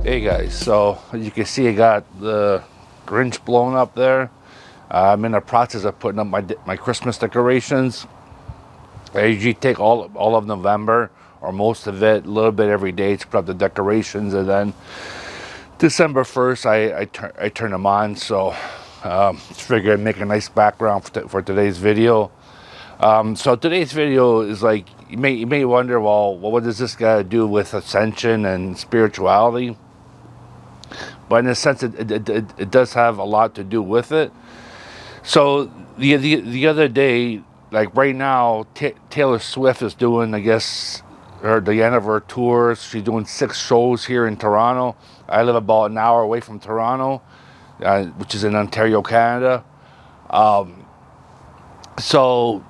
Hey guys, so as you can see, I got the Grinch blown up there. I'm in the process of putting up my Christmas decorations. I usually take all of November or most of it, a little bit every day to put up the decorations, and then December 1st I turn them on. So just figured I'd make a nice background for today's video. So today's video is like you may wonder, well, what does this got to do with ascension and spirituality? But in a sense, it does have a lot to do with it. So the other day, like right now, Taylor Swift is doing, I guess, the end of her tour. She's doing 6 shows here in Toronto. I live about an hour away from Toronto, which is in Ontario, Canada. So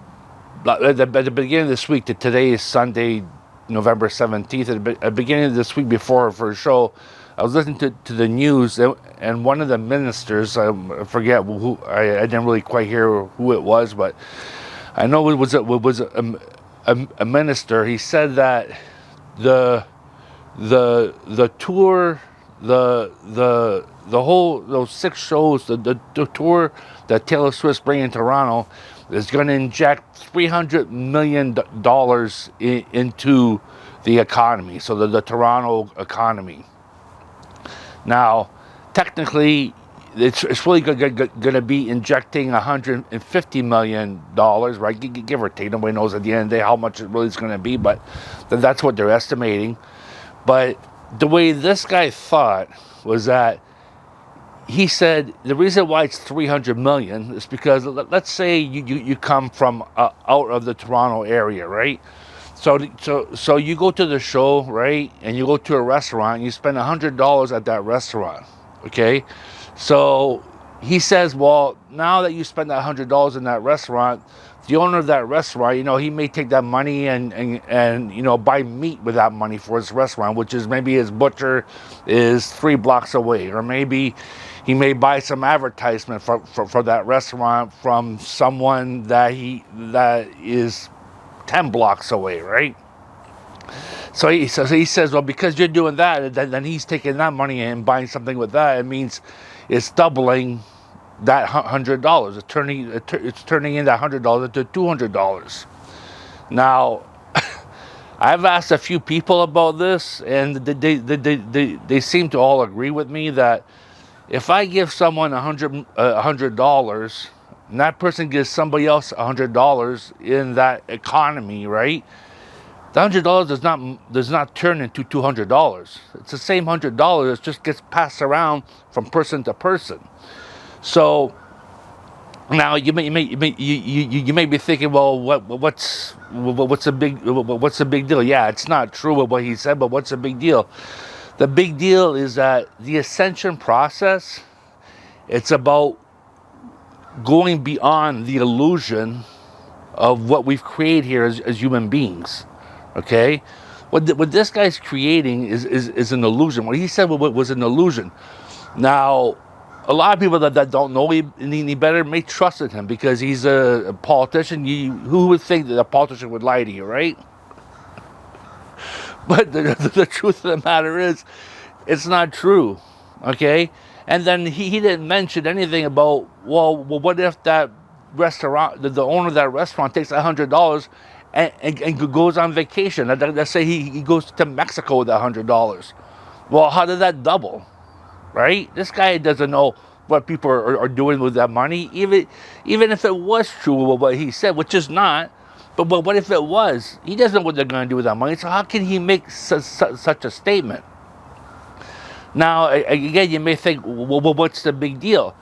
at the beginning of this week, today is Sunday, November 17th. At the beginning of this week, before her show, I was listening to the news, and one of the ministers, I forget who, I didn't really quite hear who it was, but I know it was a minister. He said that the tour, the whole, those 6 shows, the tour that Taylor Swift's bringing to Toronto is going to inject $300 million into the economy, so the Toronto economy. Now, technically, it's really going to be injecting $150 million, right? Give or take. Nobody knows at the end of the day how much it really is going to be, but that's what they're estimating. But the way this guy thought was that he said the reason why it's 300 million is because let's say you come from out of the Toronto area, right? So you go to the show, right, and you go to a restaurant, and you spend $100 at that restaurant, okay? So he says, well, now that you spend that $100 in that restaurant, the owner of that restaurant, he may take that money and buy meat with that money for his restaurant, which is maybe his butcher is 3 blocks away, or maybe he may buy some advertisement for that restaurant from someone that is 10 blocks away, right? So he says, well, because you're doing that, then he's taking that money and buying something with that. It means it's doubling that $100. It's turning in that $100 into $200. Now, I've asked a few people about this, and they seem to all agree with me that if I give someone $100, and that person gives somebody else $100 in that economy, right? The $100 does not turn into $200. It's the same $100. It just gets passed around from person to person. So now you may be thinking, well, what's the big deal? Yeah, it's not true what he said, but what's the big deal? The big deal is that the ascension process, it's about going beyond the illusion of what we've created here as human beings, okay? What this guy's creating is an illusion. What he said was an illusion. Now, a lot of people that don't know any better may trust in him because he's a politician. Who would think that a politician would lie to you, right? But the truth of the matter is, it's not true, okay? And then he didn't mention anything about, well, what if that restaurant, the owner of that restaurant takes $100 and goes on vacation? Let's say he goes to Mexico with $100. Well, how did that double, right? This guy doesn't know what people are doing with that money, even if it was true what he said, which is not. But what if it was? He doesn't know what they're going to do with that money, so how can he make such a statement? Now, again, you may think, well, what's the big deal?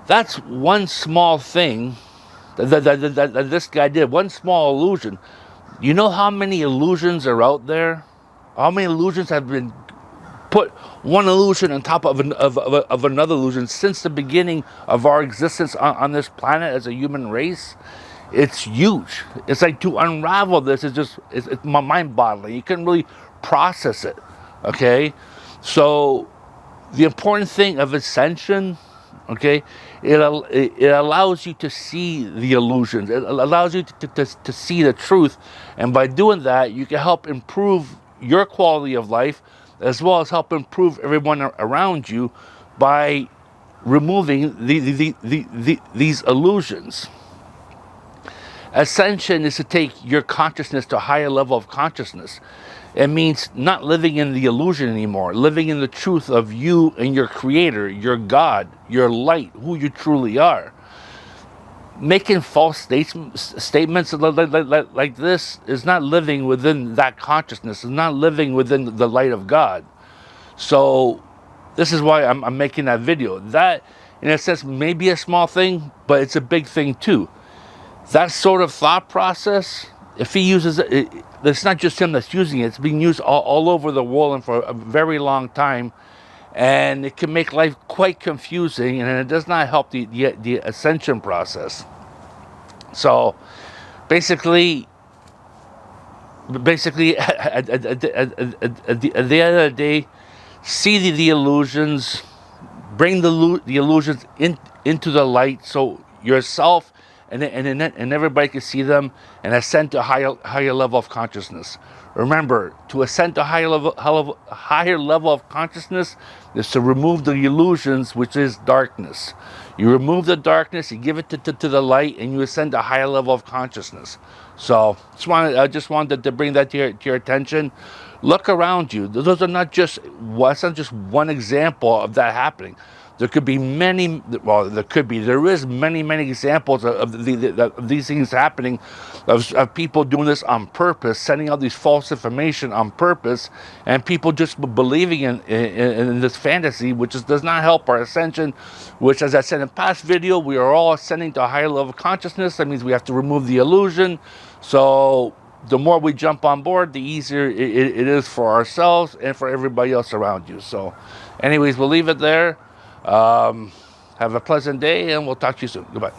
That's one small thing that this guy did, one small illusion. You know how many illusions are out there? How many illusions have been put one illusion on top of another illusion since the beginning of our existence on this planet as a human race? It's huge. It's like to unravel this it's mind-boggling. You couldn't really process it, okay? So the important thing of ascension, okay, it allows you to see the illusions. It allows you to see the truth. And by doing that, you can help improve your quality of life, as well as help improve everyone around you by removing these illusions. Ascension is to take your consciousness to a higher level of consciousness. It means not living in the illusion anymore, living in the truth of you and your creator, your God, your light, who you truly are. Making false statements like this is not living within that consciousness, is not living within the light of God. So this is why I'm making that video. That, in a sense, may be a small thing, but it's a big thing too. That sort of thought process, if he uses it, it's not just him that's using it. It's being used all over the world and for a very long time. And it can make life quite confusing, and it does not help the ascension process. So basically at the end of the day, see the illusions, bring the illusions into the light, so yourself and everybody can see them and ascend to a higher level of consciousness. Remember, to ascend to a higher level of consciousness is to remove the illusions, which is darkness. You remove the darkness, you give it to the light, and you ascend to a higher level of consciousness. So I just wanted to bring that to your attention. Look around you. Those are not just one example of that happening. There could be many, well, there is many examples of these things happening, of people doing this on purpose, sending out these false information on purpose, and people just believing in this fantasy, which does not help our ascension, which, as I said in the past video, we are all ascending to a higher level of consciousness. That means we have to remove the illusion. So the more we jump on board, the easier it is for ourselves and for everybody else around you. So anyways, we'll leave it there. Have a pleasant day, and we'll talk to you soon. Goodbye.